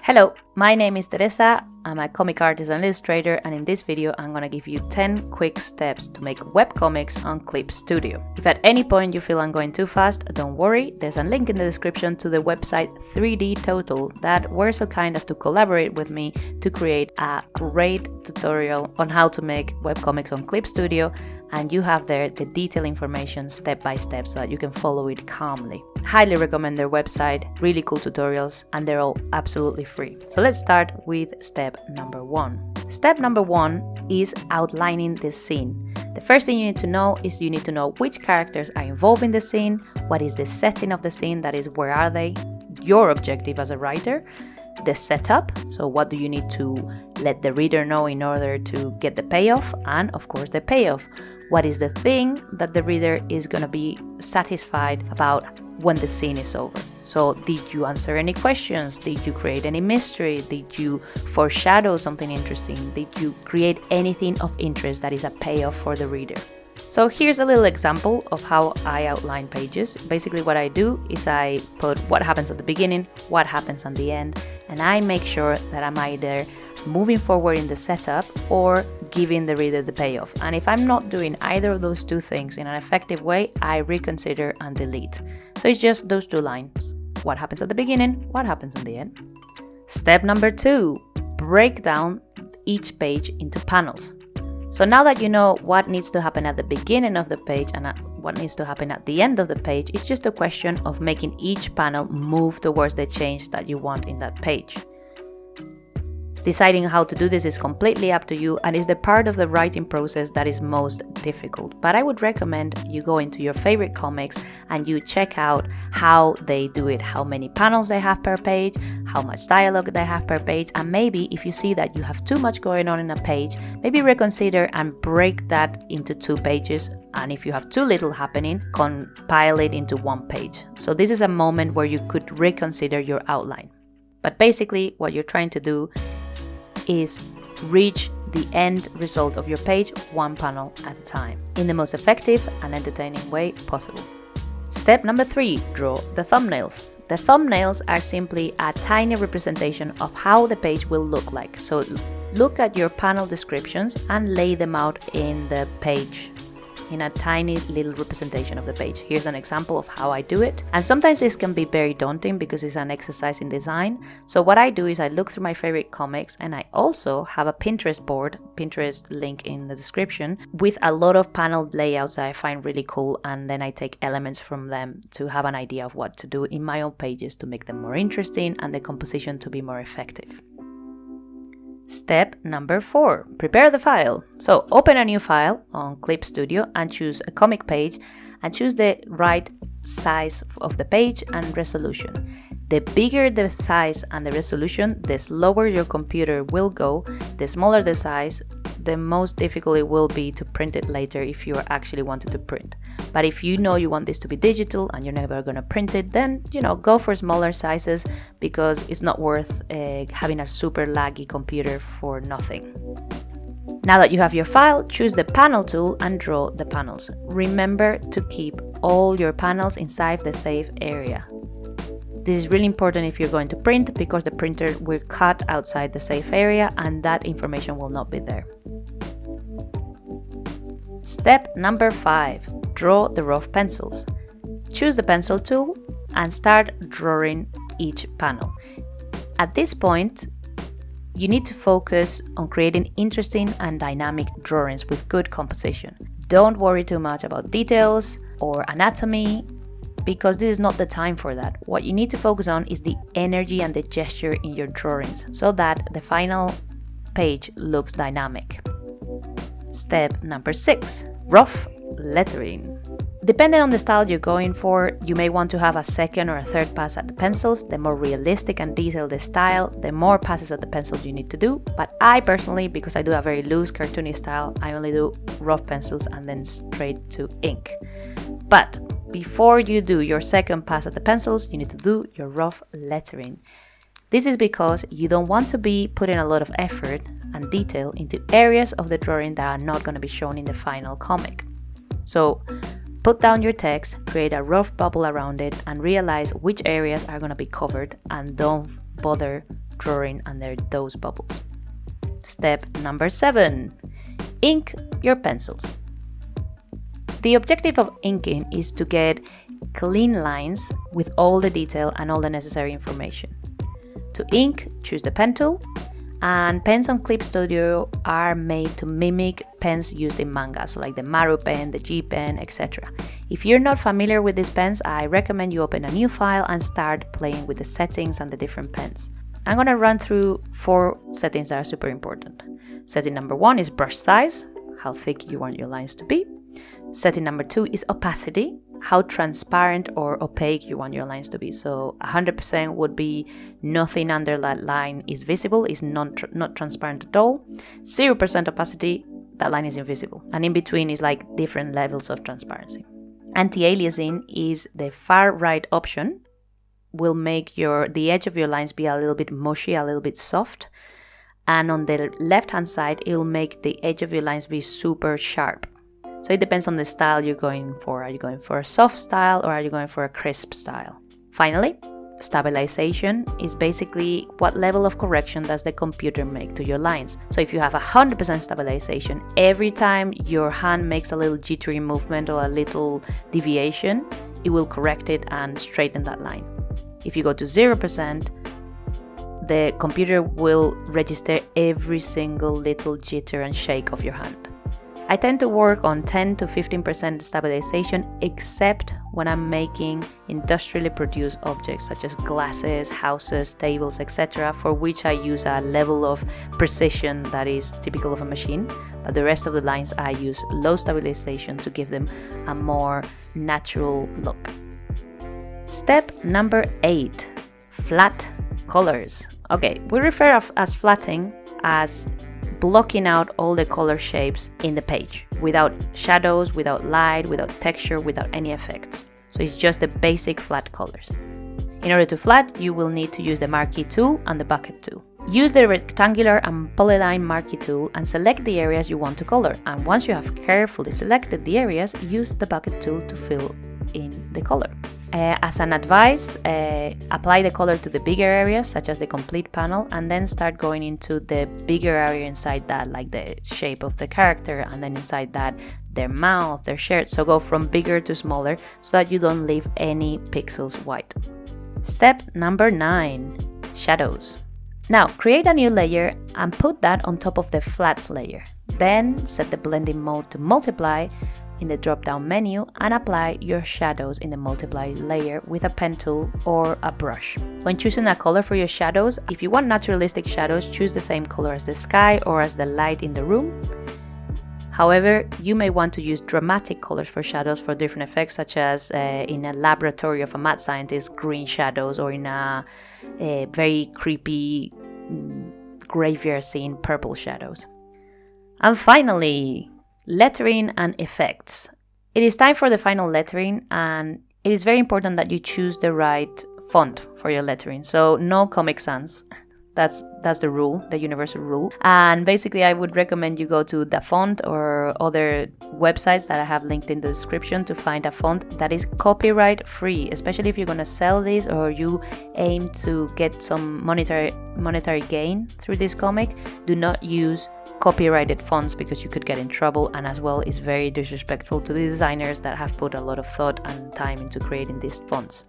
Hello, my name is Teresa. I'm a comic artist and illustrator, and in this video I'm gonna give you 10 quick steps to make webcomics on Clip Studio. If at any point you feel I'm going too fast, don't worry, there's a link in the description to the website 3D Total that were so kind as to collaborate with me to create a great tutorial on how to make webcomics on Clip Studio, and you have there the detailed information step by step so that you can follow it calmly. Highly recommend their website, really cool tutorials, and they're all absolutely free. So let's start with step number 1. Step number 1 is outlining the scene. The first thing you need to know is you need to know which characters are involved in the scene, what is the setting of the scene, that is, where are they, your objective as a writer, the setup, so what do you need to let the reader know in order to get the payoff, and of course the payoff. What is the thing that the reader is going to be satisfied about when the scene is over? So did you answer any questions? Did you create any mystery? Did you foreshadow something interesting? Did you create anything of interest that is a payoff for the reader? So here's a little example of how I outline pages. Basically what I do is I put what happens at the beginning, what happens at the end, and I make sure that I'm either moving forward in the setup or giving the reader the payoff. And if I'm not doing either of those two things in an effective way, I reconsider and delete. So it's just those two lines. What happens at the beginning, what happens at the end. Step number 2, break down each page into panels. So now that you know what needs to happen at the beginning of the page and what needs to happen at the end of the page, it's just a question of making each panel move towards the change that you want in that page. Deciding how to do this is completely up to you and is the part of the writing process that is most difficult. But I would recommend you go into your favorite comics and you check out how they do it, how many panels they have per page, how much dialogue they have per page, and maybe if you see that you have too much going on in a page, maybe reconsider and break that into 2 pages, and if you have too little happening, compile it into 1 page. So this is a moment where you could reconsider your outline. But basically what you're trying to do is reach the end result of your page 1 panel at a time in the most effective and entertaining way possible. Step number 3, draw the thumbnails. The thumbnails are simply a tiny representation of how the page will look like. So look at your panel descriptions and lay them out in the page in a tiny little representation of the page. Here's an example of how I do it. And sometimes this can be very daunting because it's an exercise in design. So what I do is I look through my favorite comics, and I also have a Pinterest board, Pinterest link in the description, with a lot of panel layouts that I find really cool, and then I take elements from them to have an idea of what to do in my own pages to make them more interesting and the composition to be more effective. Step number 4, prepare the file. So open a new file on Clip Studio and choose a comic page and choose the right size of the page and resolution. The bigger the size and the resolution, the slower your computer will go. The smaller the size, the most difficult it will be to print it later if you actually wanted to print. But if you know you want this to be digital and you're never going to print it, then go for smaller sizes, because it's not worth having a super laggy computer for nothing. Now that you have your file, choose the panel tool and draw the panels. Remember to keep all your panels inside the safe area. This is really important if you're going to print, because the printer will cut outside the safe area and that information will not be there. Step number 5, draw the rough pencils. Choose the pencil tool and start drawing each panel. At this point, you need to focus on creating interesting and dynamic drawings with good composition. Don't worry too much about details or anatomy, because this is not the time for that. What you need to focus on is the energy and the gesture in your drawings so that the final page looks dynamic. Step number 6, rough lettering. Depending on the style you're going for, you may want to have a second or a third pass at the pencils. The more realistic and detailed the style, the more passes at the pencils you need to do. But I personally, because I do a very loose cartoony style, I only do rough pencils and then straight to ink. But before you do your second pass at the pencils, you need to do your rough lettering. This is because you don't want to be putting a lot of effort and detail into areas of the drawing that are not going to be shown in the final comic. So put down your text, create a rough bubble around it, and realize which areas are going to be covered, and don't bother drawing under those bubbles. Step number 7. Ink your pencils. The objective of inking is to get clean lines with all the detail and all the necessary information. To ink, choose the pen tool, and pens on Clip Studio are made to mimic pens used in manga, so like the Maru pen, the G pen, etc. If you're not familiar with these pens, I recommend you open a new file and start playing with the settings and the different pens. I'm going to run through 4 settings that are super important. Setting number 1 is brush size, how thick you want your lines to be. Setting number 2 is opacity, how transparent or opaque you want your lines to be. So 100% would be nothing under that line is visible, is not transparent at all. 0% opacity, that line is invisible. And in between is like different levels of transparency. Anti-aliasing is the far right option. Will make the edge of your lines be a little bit mushy, a little bit soft. And on the left hand side, it will make the edge of your lines be super sharp. So it depends on the style you're going for. Are you going for a soft style or are you going for a crisp style? Finally, stabilization is basically what level of correction does the computer make to your lines. So if you have 100% stabilization, every time your hand makes a little jittery movement or a little deviation, it will correct it and straighten that line. If you go to 0%, the computer will register every single little jitter and shake of your hand. I tend to work on 10 to 15% stabilization, except when I'm making industrially produced objects such as glasses, houses, tables, etc., for which I use a level of precision that is typical of a machine. But the rest of the lines I use low stabilization to give them a more natural look. Step number 8, flat colors. Okay, we refer as flatting as blocking out all the color shapes in the page without shadows, without light, without texture, without any effects. So it's just the basic flat colors. In order to flat, you will need to use the marquee tool and the bucket tool. Use the rectangular and polyline marquee tool and select the areas you want to color. And once you have carefully selected the areas, use the bucket tool to fill in the color. As an advice, apply the color to the bigger areas, such as the complete panel, and then start going into the bigger area inside that, like the shape of the character, and then inside that, their mouth, their shirt. So go from bigger to smaller so that you don't leave any pixels white. Step number 9, shadows. Now, create a new layer and put that on top of the flats layer. Then set the blending mode to multiply in the drop-down menu and apply your shadows in the multiply layer with a pen tool or a brush. When choosing a color for your shadows, if you want naturalistic shadows, choose the same color as the sky or as the light in the room. However, you may want to use dramatic colors for shadows for different effects, such as in a laboratory of a mad scientist, green shadows, or in a very creepy graveyard scene, purple shadows. And finally, lettering and effects. It is time for the final lettering, and it is very important that you choose the right font for your lettering. So no Comic Sans. That's the rule, the universal rule. And basically, I would recommend you go to the font or other websites that I have linked in the description to find a font that is copyright free, especially if you're going to sell this or you aim to get some monetary gain through this comic. Do not use copyrighted fonts because you could get in trouble, and as well is very disrespectful to the designers that have put a lot of thought and time into creating these fonts.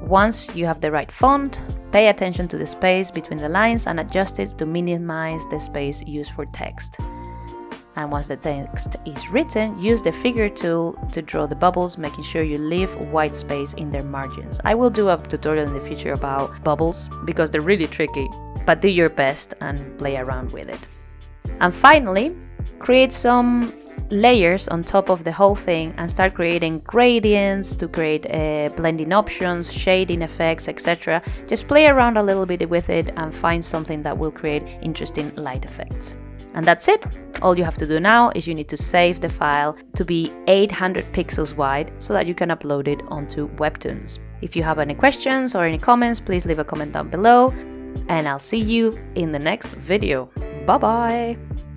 Once you have the right font, pay attention to the space between the lines and adjust it to minimize the space used for text. And once the text is written, use the figure tool to draw the bubbles, making sure you leave white space in their margins. I will do a tutorial in the future about bubbles because they're really tricky, but do your best and play around with it. And finally, create some layers on top of the whole thing and start creating gradients to create blending options, shading effects, etc. Just play around a little bit with it and find something that will create interesting light effects. And that's it. All you have to do now is you need to save the file to be 800 pixels wide so that you can upload it onto Webtoons. If you have any questions or any comments, please leave a comment down below, and I'll see you in the next video. Bye bye!